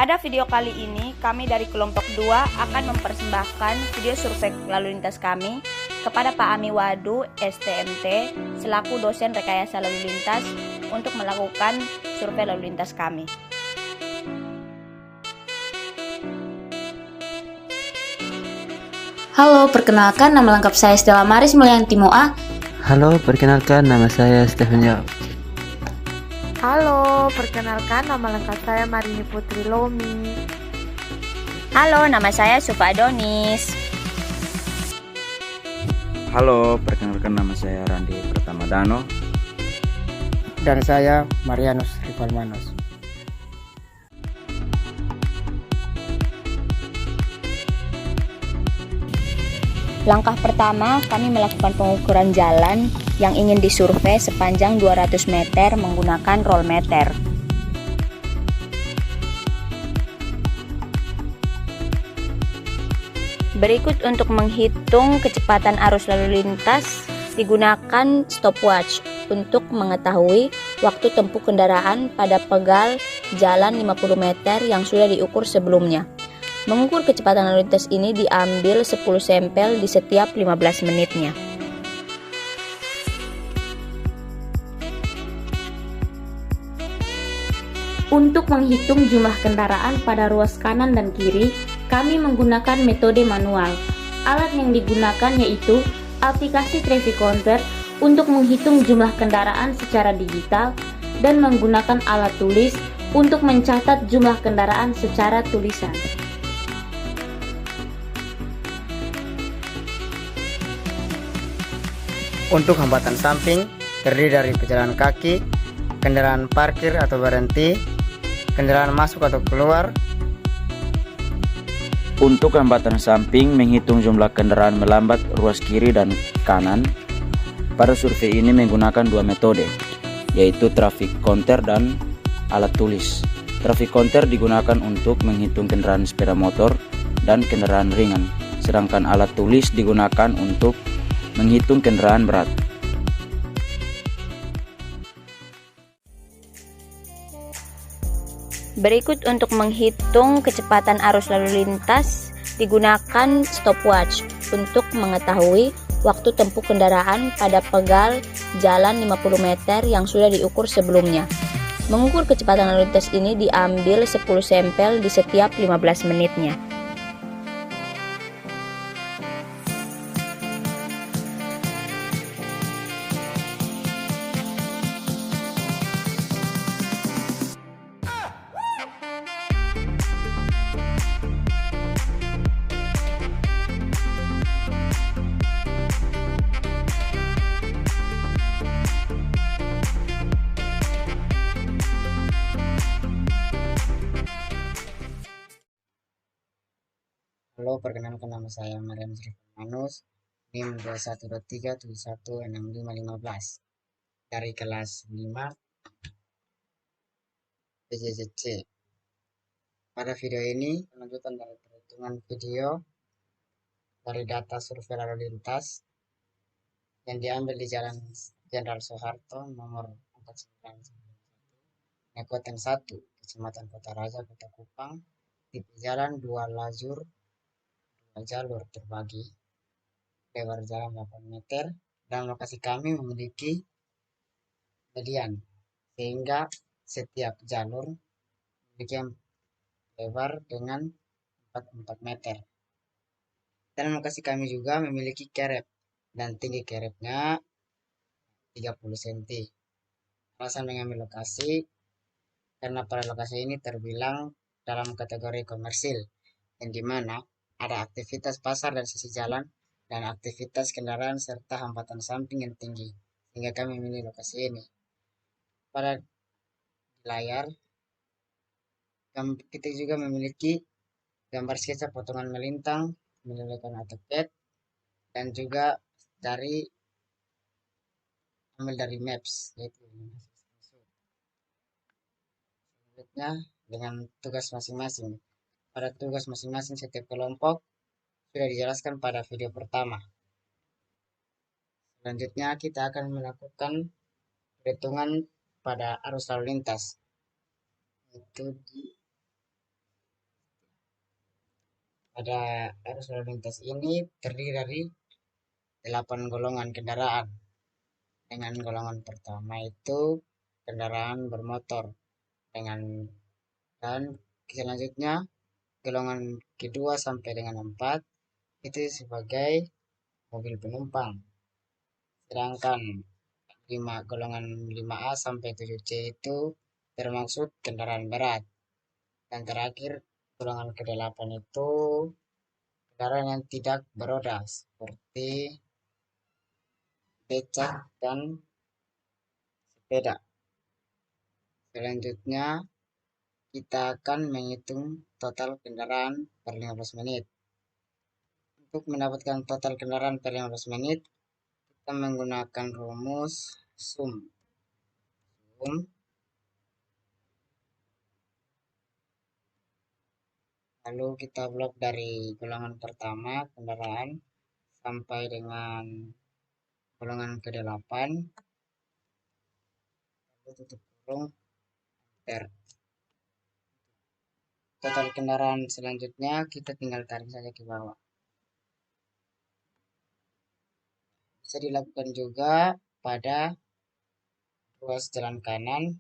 Pada video kali ini, kami dari kelompok 2 akan mempersembahkan video survei lalu lintas kami kepada Pak Ami Wadu, STMT, selaku dosen rekayasa lalu lintas untuk melakukan survei lalu lintas kami. Halo, perkenalkan nama lengkap saya Stella Maris Mulyanti Moa. Halo, perkenalkan nama saya Stephen Yao. Halo, perkenalkan nama lengkap saya Marini Putri Lomi. Halo, nama saya Sufa Adonis. Halo, perkenalkan nama saya Randi Pratama Dano. Dan saya Marianus Rivalmanos. Langkah pertama, kami melakukan pengukuran jalan yang ingin disurvei sepanjang 200 meter menggunakan roll meter. Berikut untuk menghitung kecepatan arus lalu lintas digunakan stopwatch untuk mengetahui waktu tempuh kendaraan pada pegal jalan 50 meter yang sudah diukur sebelumnya. Mengukur kecepatan lalu lintas ini diambil 10 sampel di setiap 15 menitnya. Untuk menghitung jumlah kendaraan pada ruas kanan dan kiri, kami menggunakan metode manual. Alat yang digunakan yaitu aplikasi Traffic Counter untuk menghitung jumlah kendaraan secara digital dan menggunakan alat tulis untuk mencatat jumlah kendaraan secara tulisan. Untuk hambatan samping terdiri dari pejalan kaki, kendaraan parkir atau berhenti, kendaraan masuk atau keluar. Untuk hambatan samping menghitung jumlah kendaraan melambat ruas kiri dan kanan. Pada survei ini menggunakan dua metode, yaitu traffic counter dan alat tulis. Traffic counter digunakan untuk menghitung kendaraan sepeda motor dan kendaraan ringan, sedangkan alat tulis digunakan untuk menghitung kendaraan berat. Berikut untuk menghitung kecepatan arus lalu lintas digunakan stopwatch untuk mengetahui waktu tempuh kendaraan pada pegal jalan 50 meter yang sudah diukur sebelumnya. Mengukur kecepatan lalu lintas ini diambil 10 sampel di setiap 15 menitnya. Halo, perkenalkan nama saya Marianus Rivalmanos, NIM 2123716515 dari kelas 5 PJJC. Pada video ini, lanjutan dari perhitungan video dari data survei lalu lintas yang diambil di Jalan Jenderal Soeharto nomor 4991, Nekuten 1, Kecamatan Kota Raja, Kota Kupang, tipe jalan 2 lajur, 2 jalur terbagi, lebar jalan 8 meter, dan lokasi kami memiliki median, sehingga setiap jalur memiliki lebar dengan 44 meter. Dan lokasi kami juga memiliki kerep, dan tinggi kerepnya 30 cm. Alasan mengambil lokasi, karena pada lokasi ini terbilang dalam kategori komersil, yang dimana ada aktivitas pasar dan sisi jalan, dan aktivitas kendaraan serta hambatan samping yang tinggi, sehingga kami memilih lokasi ini. Pada layar, kita juga memiliki gambar sketsa potongan melintang menggunakan AutoCAD, dan juga ambil dari Maps, yaitu selanjutnya dengan tugas masing-masing. Pada tugas masing-masing setiap kelompok sudah dijelaskan pada video pertama. Selanjutnya kita akan melakukan perhitungan pada arus lalu lintas, yaitu di Pada arus lalu lintas ini terdiri dari 8 golongan kendaraan. Dengan golongan pertama itu kendaraan bermotor, dengan dan selanjutnya golongan kedua sampai dengan 4 itu sebagai mobil penumpang. Sedangkan golongan 5A sampai 7C itu termasuk kendaraan berat. Dan terakhir golongan ke-8 itu kendaraan yang tidak beroda seperti becak dan sepeda. Selanjutnya kita akan menghitung total kendaraan per 15 menit. Untuk mendapatkan total kendaraan per 15 menit, kita menggunakan rumus sum. Lalu kita blok dari golongan pertama kendaraan sampai dengan golongan ke-8. Lalu tutup kurung enter. Total kendaraan selanjutnya kita tinggal tarik saja ke bawah. Bisa dilakukan juga pada ruas jalan kanan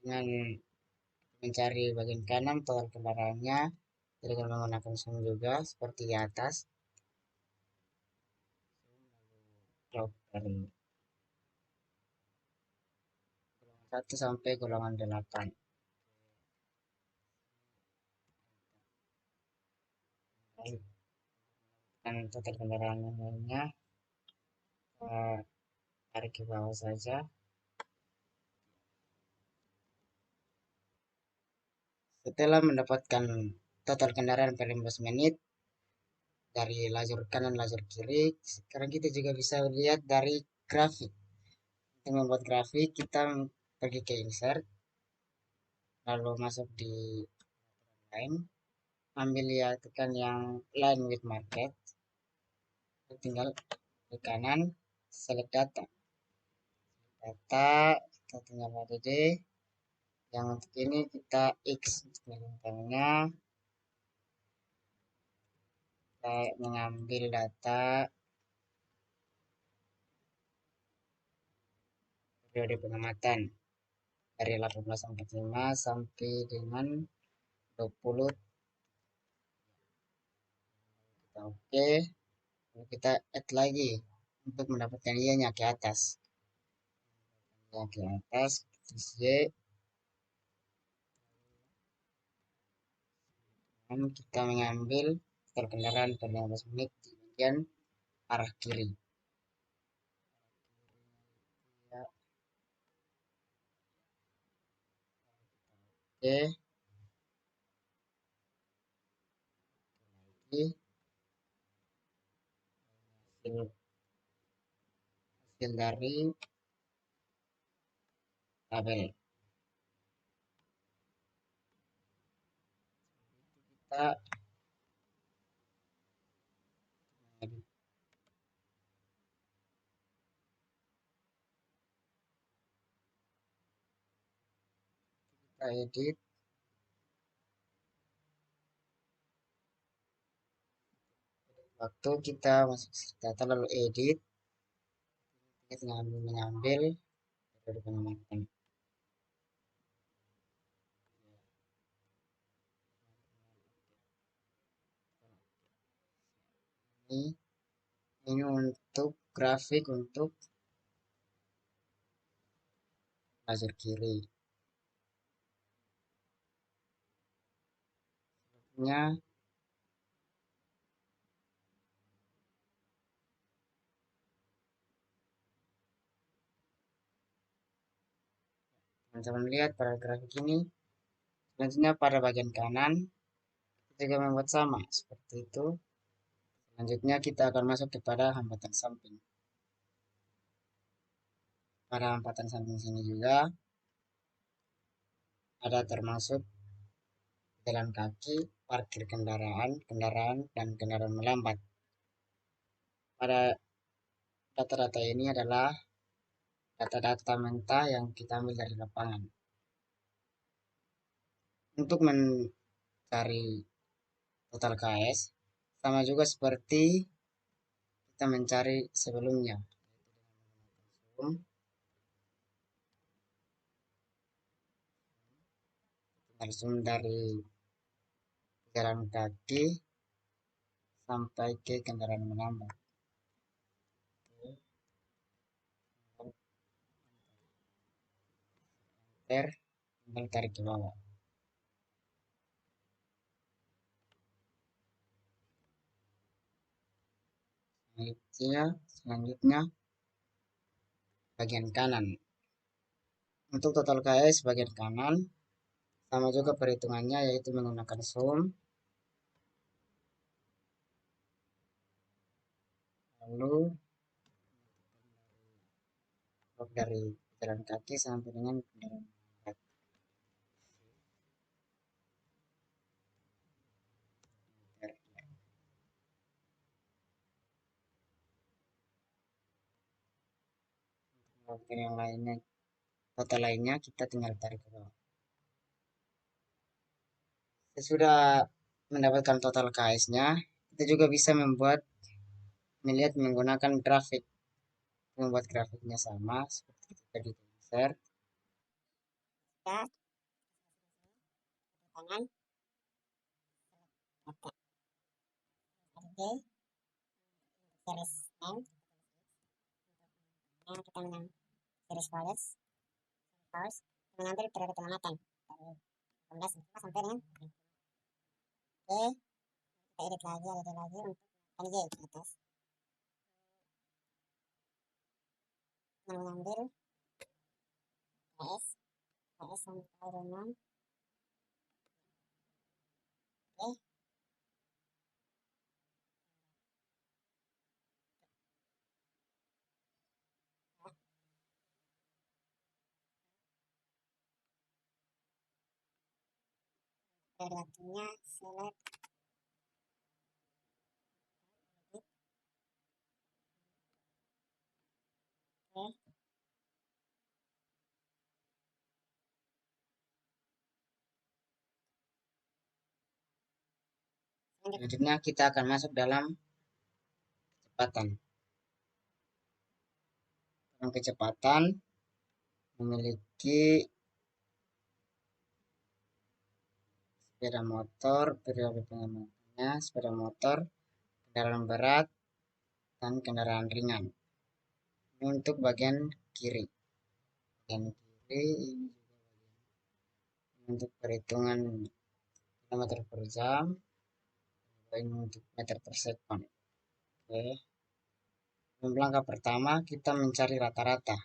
dengan mencari bagian kanan total kendaraannya dengan menggunakan sum juga seperti di atas. Blok dari golongan 1 sampai golongan 8. Dan total kendaraan lainnya tarik ke bawah saja. Setelah mendapatkan total kendaraan per 15 menit dari lajur kanan lajur kiri, sekarang kita juga bisa lihat dari grafik. Untuk membuat grafik kita pergi ke insert, lalu masuk di line, ambil ya tekan yang line with market, tinggal di kanan select data, kita tinggal add. Yang untuk ini kita X bintangnya, kita mengambil data periode pengamatan dari 1845 sampai dengan 20. Kita oke. Lalu kita add lagi untuk mendapatkan Y-nya ke atas. Ke atas, Y. Dan kita mengambil total kendaraan per 15 menit di bagian arah kiri. Oke. Lagi. Hasil dari tabel. Kita edit waktu kita masuk data lalu edit, kita tinggal mengambil periode pengamatan. Ini untuk grafik untuk lajur kiri. Selanjutnya teman-teman lihat pada grafik ini. Selanjutnya pada bagian kanan kita juga membuat sama seperti itu. Selanjutnya kita akan masuk kepada hambatan samping. Pada hambatan samping sini juga ada termasuk jalan kaki, parkir kendaraan, dan kendaraan melambat. Pada data-data ini adalah data-data mentah yang kita ambil dari lapangan. Untuk mencari total KS sama juga seperti kita mencari sebelumnya. Zoom dari jalan kaki sampai ke kendaraan melambat. Enter, tinggal tarik ke bawah. Selanjutnya bagian kanan. Untuk total KS bagian kanan sama juga perhitungannya, yaitu menggunakan zoom, lalu dari jalan kaki sampai dengan kendaraan melambat. Untuk yang lainnya, total lainnya kita tinggal tarik ke bawah. Sesudah mendapatkan total KS-nya, kita juga bisa melihat menggunakan grafik. Membuat grafiknya sama seperti kita di share. Tangan. Oke. Series N. Yang kita menang series Flawless. Mengambil periode pengamatan dari 18 sampai dengan Oke. Kita edit lagi untuk NJ ke atas. Mengambil KS sampai dengan Oke. Periode waktunya select. Oke. Selanjutnya kita akan masuk dalam kecepatan. Dalam kecepatan memiliki sepeda motor, periode pengamatannya, sepeda motor, kendaraan berat, dan kendaraan ringan. Ini untuk bagian kiri. Bagian kiri ini juga untuk perhitungan kilometer per jam, ini untuk meter per sekon. Oke. Dalam langkah pertama kita mencari rata-rata.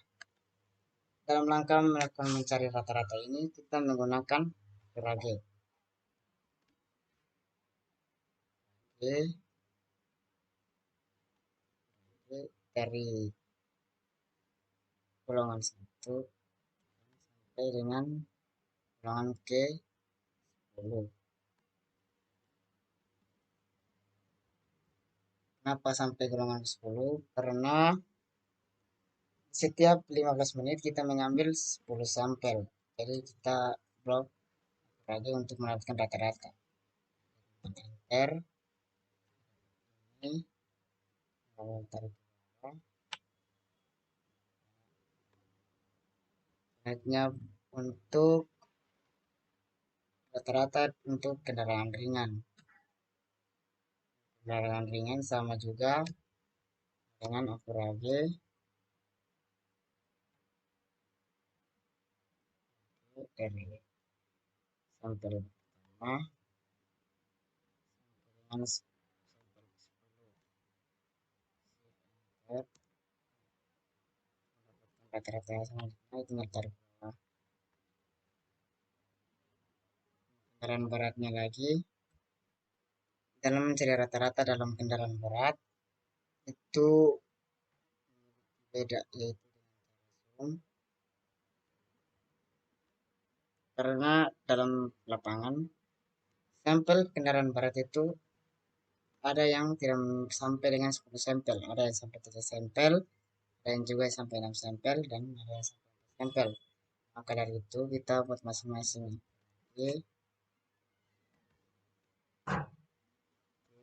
Dalam langkah melakukan mencari rata-rata ini kita menggunakan Kurage. Oke. Dari golongan 1 sampai dengan golongan ke 10. Kenapa sampai golongan 10? Karena setiap 15 menit kita mengambil 10 sampel. Jadi kita blok lagi untuk mendapatkan rata-rata. Enter. Ini tarik ke bawah. Selanjutnya untuk rata-rata untuk kendaraan ringan. Kendaraan ringan sama juga dengan akurage. Dari sampel pertama dengan sampel 10. Rata-rata selanjutnya tinggal tarik ke bawah. Kendaraan beratnya lagi, dalam mencari rata-rata dalam kendaraan berat itu beda, yaitu dengan cara zoom. Karena dalam lapangan sampel kendaraan berat itu ada yang tidak sampai dengan 10 sampel, ada yang sampai 7 sampel, ada yang juga sampai 6 sampel, dan ada yang sampai 4 sampel. Maka dari itu kita buat masing-masing. Oke.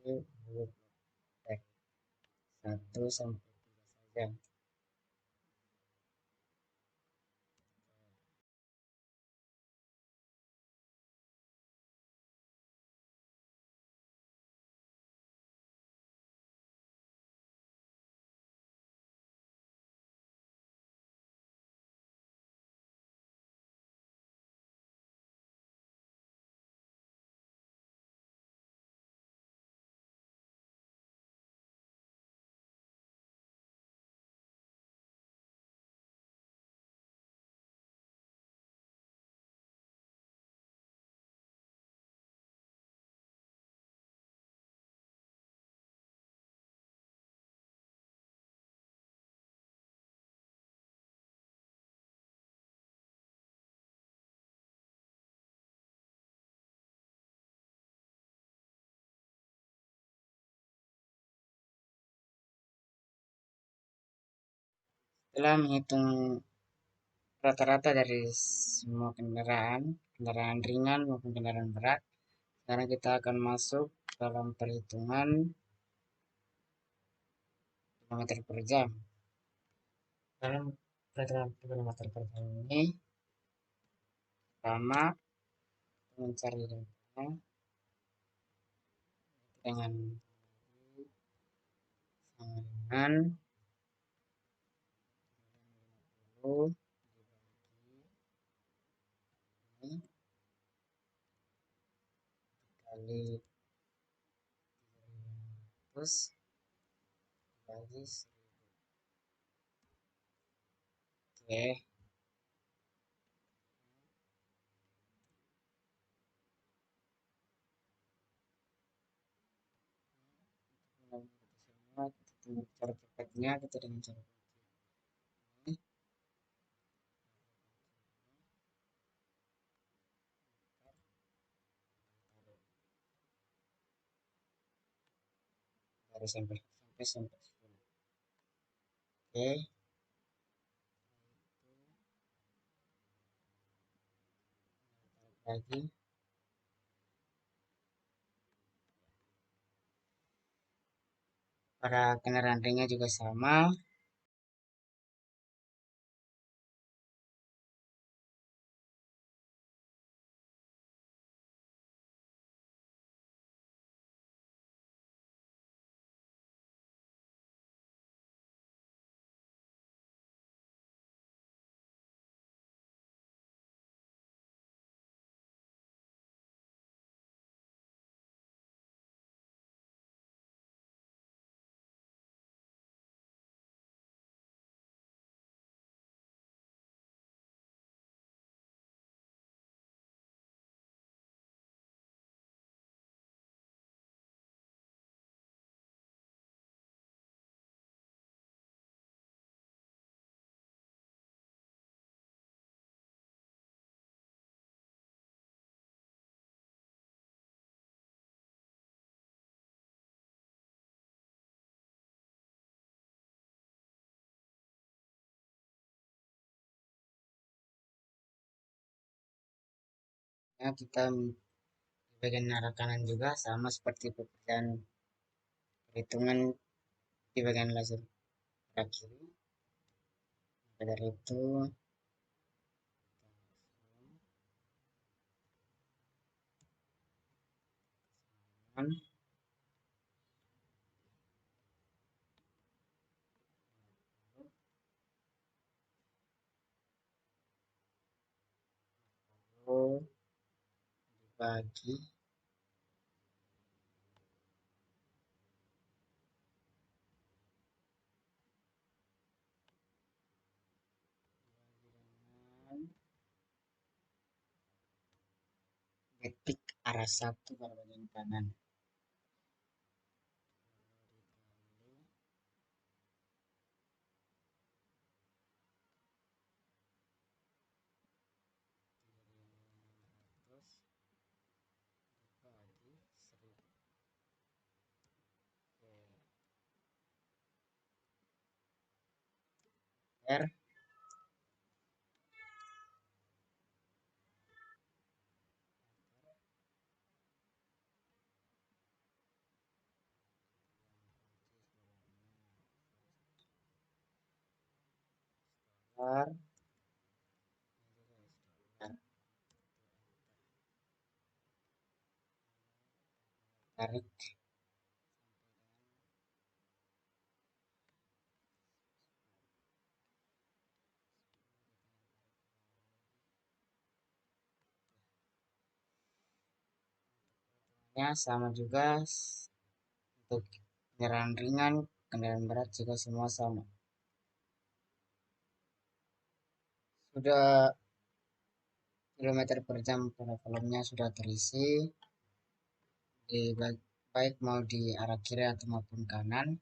huruf dari 1 sampai 3 saja. Setelah menghitung rata-rata dari semua kendaraan ringan maupun kendaraan berat, sekarang kita akan masuk dalam perhitungan kilometer per jam. Dalam perhitungan kilometer per jam ini, pertama mencari datanya dengan sama dengan 50 ini kali 300 bagi 1000. Oke, semua kita tunggu cara cepatnya kita dengan cara ini. Dari sampai 10. Oke, lagi pada kendaraan ringan juga sama. Nah, kita di bagian arah kanan juga sama seperti pekerjaan perhitungan di bagian lajur arah kiri. Maka dari itu kan dibagi dengan detik arah 1 pada bagian kanan. Terus dibagi 1000. R dolar, tarik nya sama juga. Untuk kendaraan ringan, kendaraan berat juga semua sama. Sudah kilometer per jam pada kolomnya sudah terisi, baik mau di arah kiri atau maupun kanan.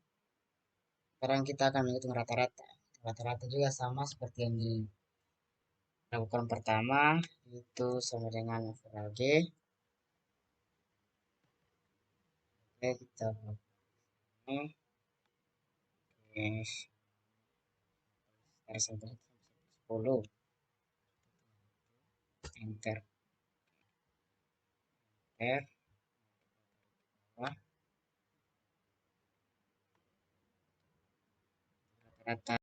Sekarang kita akan menghitung rata-rata. Rata-rata juga sama seperti yang dilakukan pertama, itu sama dengan overall G. Oke, kita ini dari 10, enter, enter, bawah, rata.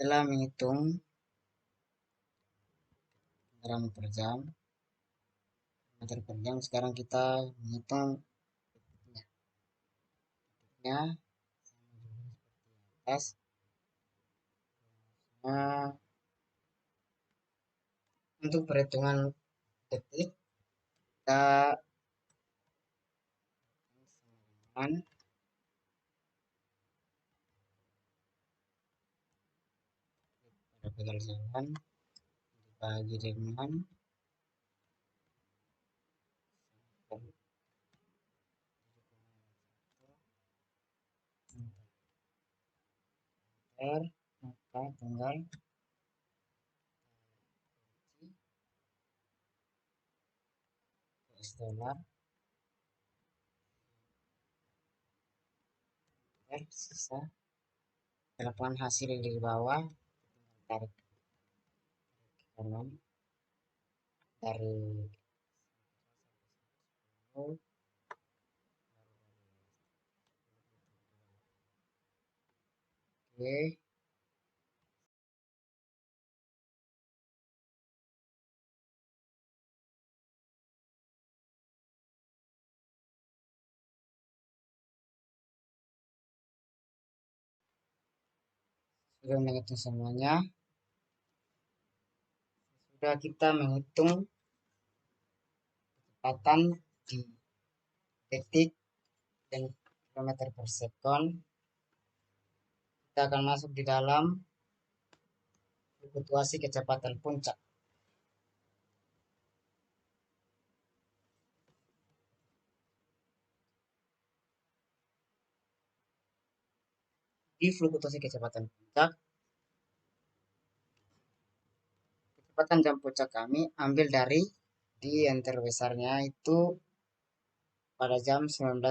Setelah menghitung kendaraan per jam, meter per jam, sekarang kita menghitung detiknya atas. Nah, untuk perhitungan detik kita dengan pada pegal jalan dibagi dengan R, maka tinggal US dollar, R, sisa. Lakukan hasil di bawah, tarik ke kanan dari 10, oke. Sudah menghitung semuanya, sudah kita menghitung kecepatan di detik dan kilometer per second. Kita akan masuk di dalam fluktuasi kecepatan puncak. Di fluktuasi kecepatan puncak, kecepatan jam puncak kami ambil dari di enter besarnya itu pada jam 19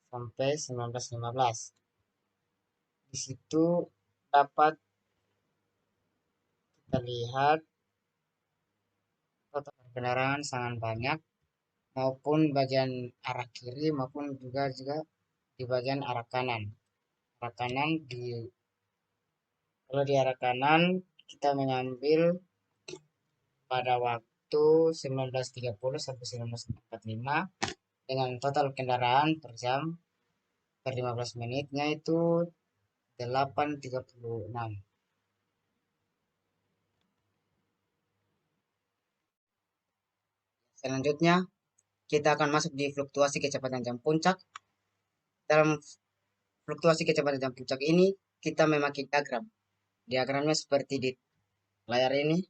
sampai 19.15. Di situ dapat kita lihat total kendaraan sangat banyak, maupun bagian arah kiri maupun juga di bagian arah kanan. Arah kanan kalau di arah kanan kita mengambil pada waktu 19.30 sampai 19.45 dengan total kendaraan per jam per 15 menitnya itu 8.36. Selanjutnya kita akan masuk di fluktuasi kecepatan jam puncak. dalam fluktuasi kecepatan jam puncak ini kita memakai diagram. Diagramnya seperti di layar ini.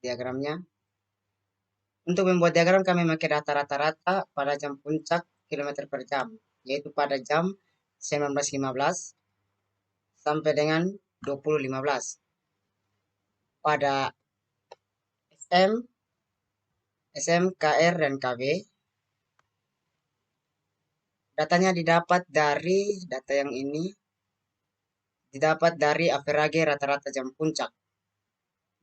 Diagramnya. Untuk membuat diagram kami memakai data rata-rata pada jam puncak kilometer per jam, yaitu pada jam 19.15 sampai dengan 20.15. Pada SM, KR, dan KB, datanya didapat dari data yang ini, didapat dari average rata-rata jam puncak.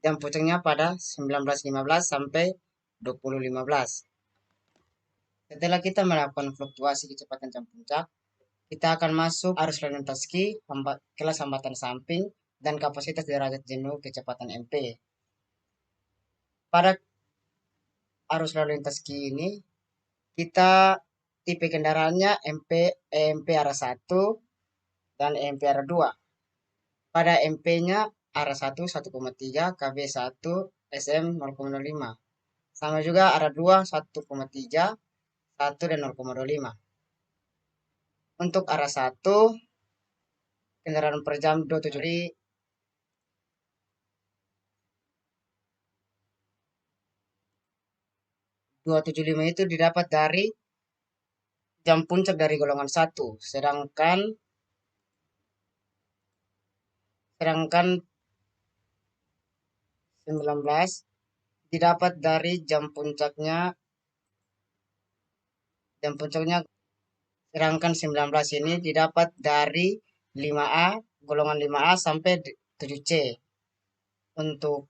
Jam puncaknya pada 19.15 sampai 20.15. Setelah kita melakukan fluktuasi kecepatan jam puncak, kita akan masuk arus lalu lintas kelas hambatan samping, dan kapasitas derajat jenuh kecepatan MP. Pada arus lalu lintas ini, kita tipe kendaraannya EMP arah 1 dan EMP arah 2. Pada MP-nya arah 1 1,3, KB 1, SM 0,05. Sama juga arah 2 1,3, 1 dan 0,25. Untuk arah 1 kendaraan per jam 275 itu didapat dari jam puncak dari golongan 1, sedangkan 19 didapat dari jam puncaknya, sedangkan 19 ini didapat dari 5A, golongan 5A sampai 7C. Untuk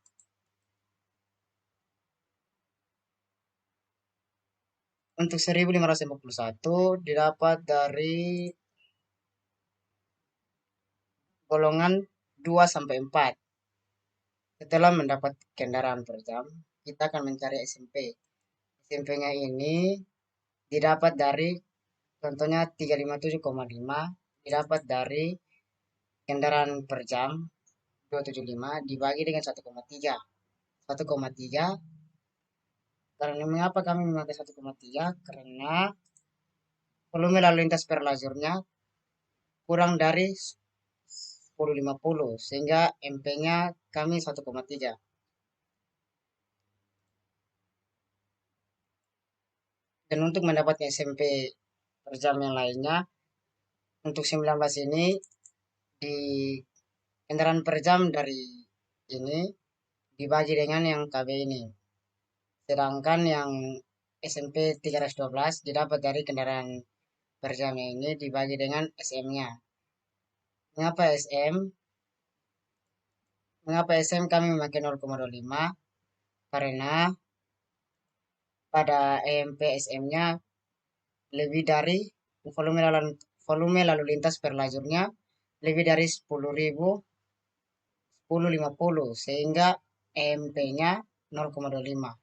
1551 didapat dari golongan 2 sampai 4. Setelah mendapat kendaraan per jam, kita akan mencari SMP. SMP-nya ini didapat dari, contohnya 357,5, didapat dari kendaraan per jam 275 dibagi dengan 1,3. 1,3, karena mengapa kami memakai 1,3? Karena volume lalu lintas per lajurnya kurang dari 1050, sehingga MP-nya kami 1,3. Dan untuk mendapatkan SMP per jam yang lainnya, untuk 19 ini di kendaraan per jam dari ini dibagi dengan yang KB ini. Sedangkan yang SMP 312 didapat dari kendaraan per jamnya ini dibagi dengan SM-nya. Mengapa SM? Mengapa SM kami memakai 0,25? Karena pada EMP SM-nya lebih dari volume lalu lintas per lajurnya lebih dari 10.50, sehingga EMP-nya 0,25.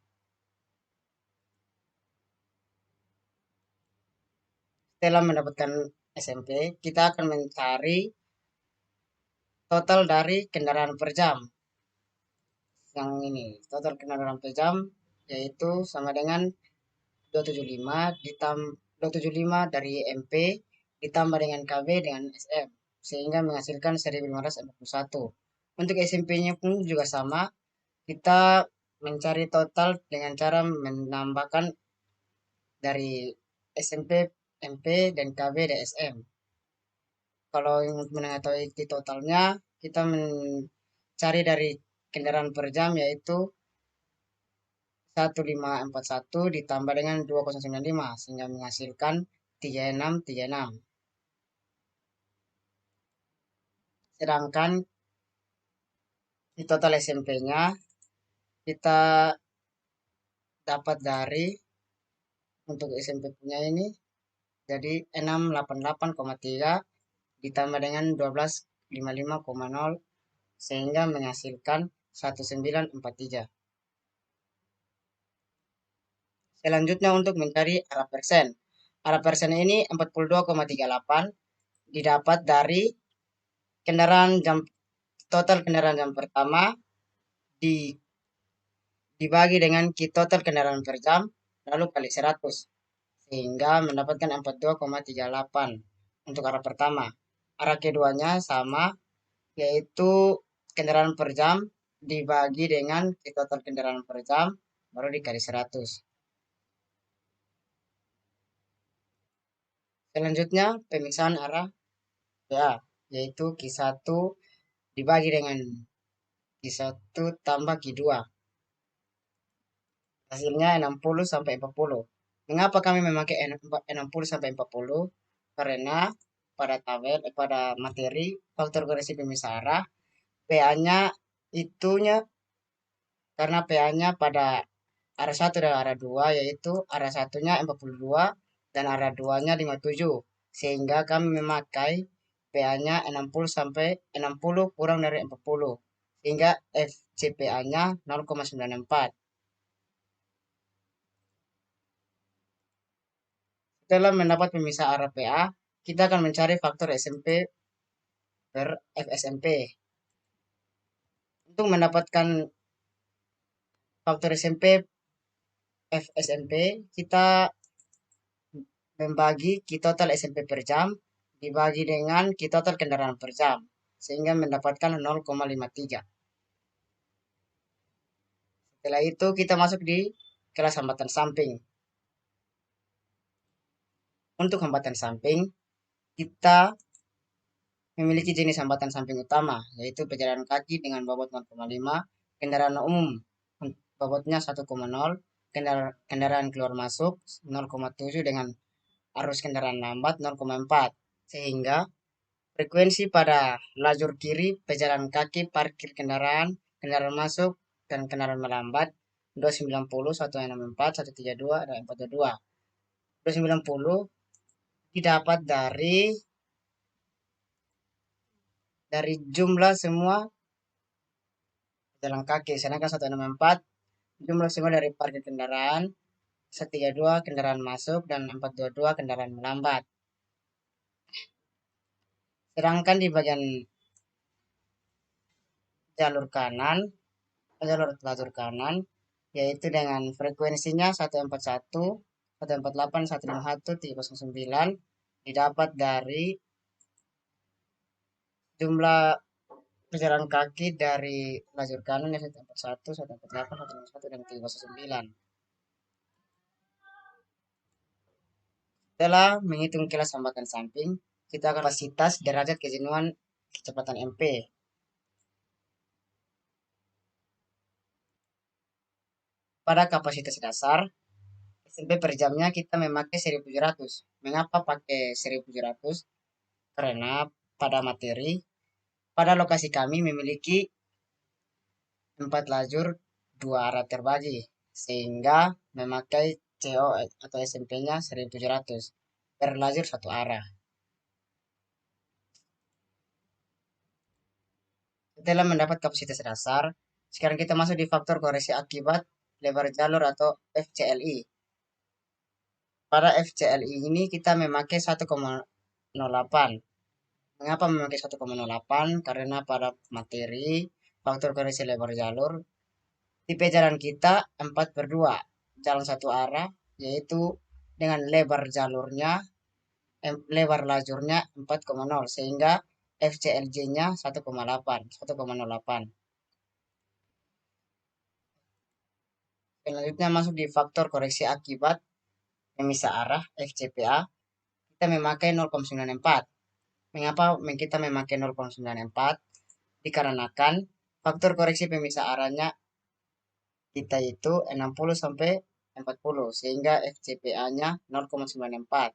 Setelah mendapatkan SMP, kita akan mencari total dari kendaraan per jam. Yang ini, total kendaraan per jam yaitu sama dengan 275 dari MP ditambah dengan KB dengan SM, sehingga menghasilkan 1541. Untuk SMP-nya pun juga sama, kita mencari total dengan cara menambahkan dari SMP, MP, dan KB dan SM. Kalau untuk mengetahui totalnya, kita mencari dari kendaraan per jam yaitu 1541 ditambah dengan 2095, sehingga menghasilkan 3636. Sedangkan di total SMP-nya kita dapat dari, untuk SMP punya ini jadi 688,3 ditambah dengan 1255,0, sehingga menghasilkan 1943. Selanjutnya untuk mencari arah persen. Arah persen ini 42,38 didapat dari total kendaraan jam pertama dibagi dengan total kendaraan per jam lalu kali 100, sehingga mendapatkan 42,38 untuk arah pertama. Arah keduanya sama, yaitu kendaraan per jam dibagi dengan total kendaraan per jam baru dikali 100. Selanjutnya pemisahan arah PA, yaitu Q1 dibagi dengan Q1 tambah Q2. Hasilnya 60 sampai 40. Mengapa kami memakai 60 sampai 40? Karena pada materi faktor koreksi pemisah arah PA-nya karena PA-nya pada arah 1 dan arah 2, yaitu arah satunya 42 dan arah 2-nya 57. Sehingga kami memakai PA-nya 60 sampai 60 kurang dari 40. Sehingga FCPA-nya 0,94. Setelah mendapat pemisah arah PA, kita akan mencari faktor SMP per FSMP. Untuk mendapatkan faktor SMP FSMP, kita membagi total SMP per jam dibagi dengan total kendaraan per jam, sehingga mendapatkan 0,53. Setelah itu kita masuk di kelas hambatan samping. Untuk hambatan samping, kita memiliki jenis hambatan samping utama, yaitu pejalan kaki dengan bobot 0,5, kendaraan umum bobotnya 1,0, kendaraan keluar masuk 0,7 dengan arus kendaraan lambat 0,4. Sehingga frekuensi pada lajur kiri, pejalan kaki, parkir kendaraan, kendaraan masuk, dan kendaraan melambat 290, 164, 132, dan 422. 290 didapat dari jumlah semua pejalan kaki, sedangkan 164 jumlah semua dari parkir kendaraan, 132 kendaraan masuk, dan 422 kendaraan melambat. Sedangkan di bagian lajur kanan, yaitu dengan frekuensinya 141, 148, 151, 309, didapat dari jumlah pejalan kaki dari lajur kanan yang 141, 148, 151, dan 309. Setelah menghitung kilas hambatan samping, kita akan kapasitas derajat kejenuhan kecepatan MP. Pada kapasitas dasar, SMP per jamnya kita memakai 1700. Mengapa pakai 1700? Karena pada materi, pada lokasi kami memiliki 4 lajur 2 arah terbagi, sehingga memakai CO atau SMP-nya 1700 per lajur 1 arah. Setelah mendapat kapasitas dasar, sekarang kita masuk di faktor koreksi akibat lebar jalur atau FCLI. Pada FCLI ini kita memakai 1,08. Mengapa memakai 1,08? Karena pada materi faktor koreksi lebar jalur, tipe jalan kita 4/2, jalan satu arah, yaitu dengan lebar lajurnya 4,0, sehingga FCLJ-nya 1,08. Selanjutnya masuk di faktor koreksi akibat pemisah arah FCPA, kita memakai 0,94. Mengapa kita memakai 0,94? Dikarenakan faktor koreksi pemisah arahnya kita itu 60 sampai 40, sehingga FCPA-nya 0,94.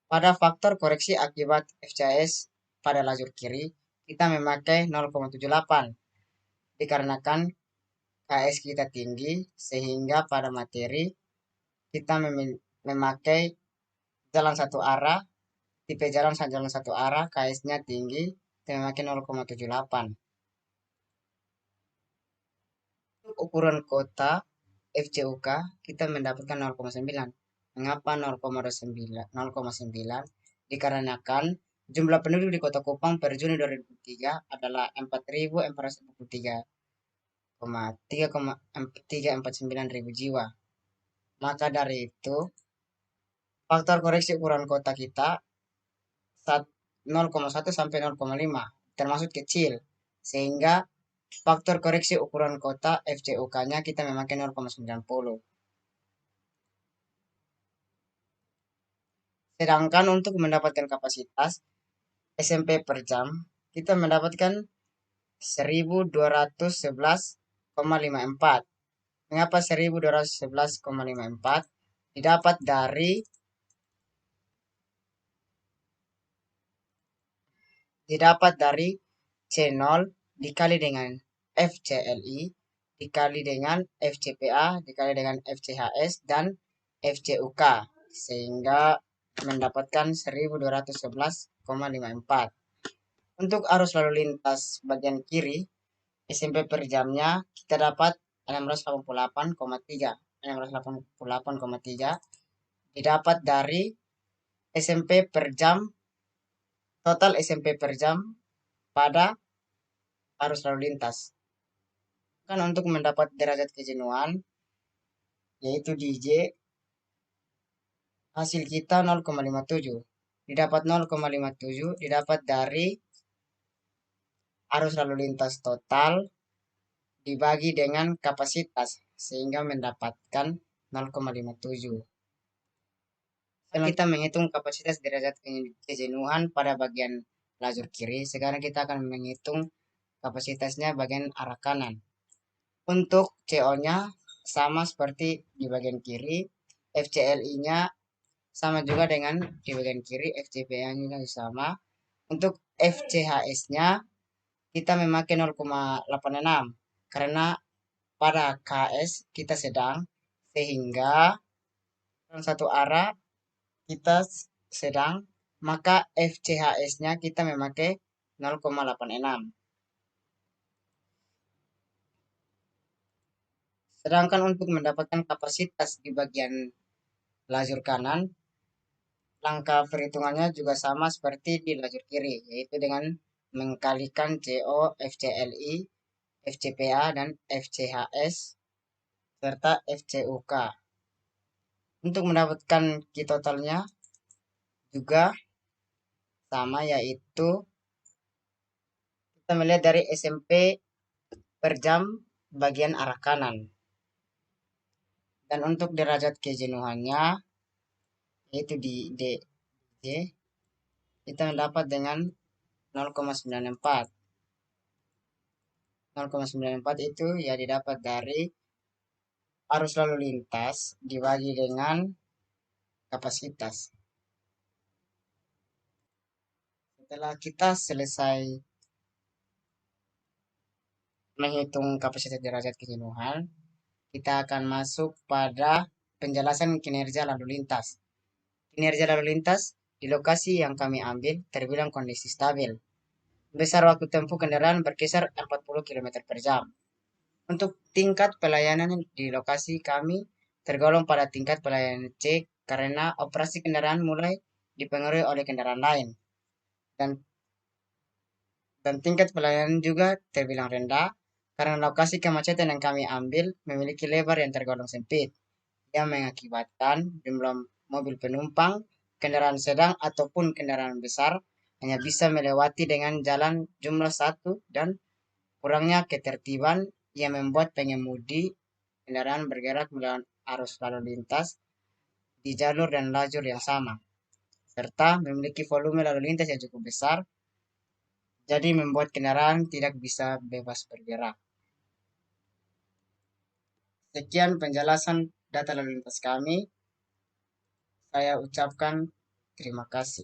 Pada faktor koreksi akibat FCS pada lajur kiri, kita memakai 0,78. Dikarenakan KS kita tinggi, sehingga pada materi kita memakai jalan satu arah, tipe jalan satu arah, KS-nya tinggi, kita memakai 0,78. Untuk ukuran kota FCUK, kita mendapatkan 0,9. Mengapa 0,9? Dikarenakan jumlah penduduk di Kota Kupang per Juni 2023 adalah 4.443. 3,349 ribu jiwa. Maka dari itu, faktor koreksi ukuran kota kita 0,1 sampai 0,5 termasuk kecil, sehingga faktor koreksi ukuran kota FCUK-nya kita memakai 0,90. Sedangkan untuk mendapatkan kapasitas SMP per jam, kita mendapatkan 1211,54. Mengapa 1211,54? Didapat dari C0 dikali dengan FCLI dikali dengan FCPA dikali dengan FCHS dan FCUK, sehingga mendapatkan 1211,54. Untuk arus lalu lintas bagian kiri SMP per jamnya kita dapat 688,3 didapat dari SMP per jam, total SMP per jam pada arus lalu lintas. Kan untuk mendapat derajat kejenuhan yaitu DJ, hasil kita 0,57. Didapat 0,57 didapat dari arus lalu lintas total dibagi dengan kapasitas sehingga mendapatkan 0,57. Setelah kita menghitung kapasitas derajat kejenuhan pada bagian lajur kiri, sekarang kita akan menghitung kapasitasnya bagian arah kanan. Untuk CO-nya sama seperti di bagian kiri, FCLI-nya sama juga dengan di bagian kiri, FCPA-nya sama. Untuk FCHS-nya kita memakai 0,86 karena pada KS kita sedang, sehingga dalam satu arah kita sedang, maka FCHS-nya kita memakai 0,86. Sedangkan untuk mendapatkan kapasitas di bagian lajur kanan, langkah perhitungannya juga sama seperti di lajur kiri, yaitu dengan mengkalikan CO, FCLI, FCPA, dan FCHS, serta FCUK. Untuk mendapatkan key totalnya juga sama, yaitu kita melihat dari SMP per jam bagian arah kanan. Dan untuk derajat kejenuhannya yaitu di DJ, kita mendapat dengan 0,94. 0,94 itu ya didapat dari arus lalu lintas dibagi dengan kapasitas. Setelah kita selesai menghitung kapasitas derajat kejenuhan, kita akan masuk pada penjelasan kinerja lalu lintas. Kinerja lalu lintas di lokasi yang kami ambil terbilang kondisi stabil. Besar waktu tempuh kendaraan berkisar 40 km per jam. Untuk tingkat pelayanan di lokasi kami tergolong pada tingkat pelayanan C karena operasi kendaraan mulai dipengaruhi oleh kendaraan lain. Dan tingkat pelayanan juga terbilang rendah karena lokasi kemacetan yang kami ambil memiliki lebar yang tergolong sempit, yang mengakibatkan jumlah mobil penumpang, kendaraan sedang ataupun kendaraan besar hanya bisa melewati dengan jalan jumlah satu dan kurangnya ketertiban yang membuat pengemudi kendaraan bergerak melawan arus lalu lintas di jalur dan lajur yang sama, serta memiliki volume lalu lintas yang cukup besar, jadi membuat kendaraan tidak bisa bebas bergerak. Sekian penjelasan data lalu lintas kami. Saya ucapkan terima kasih.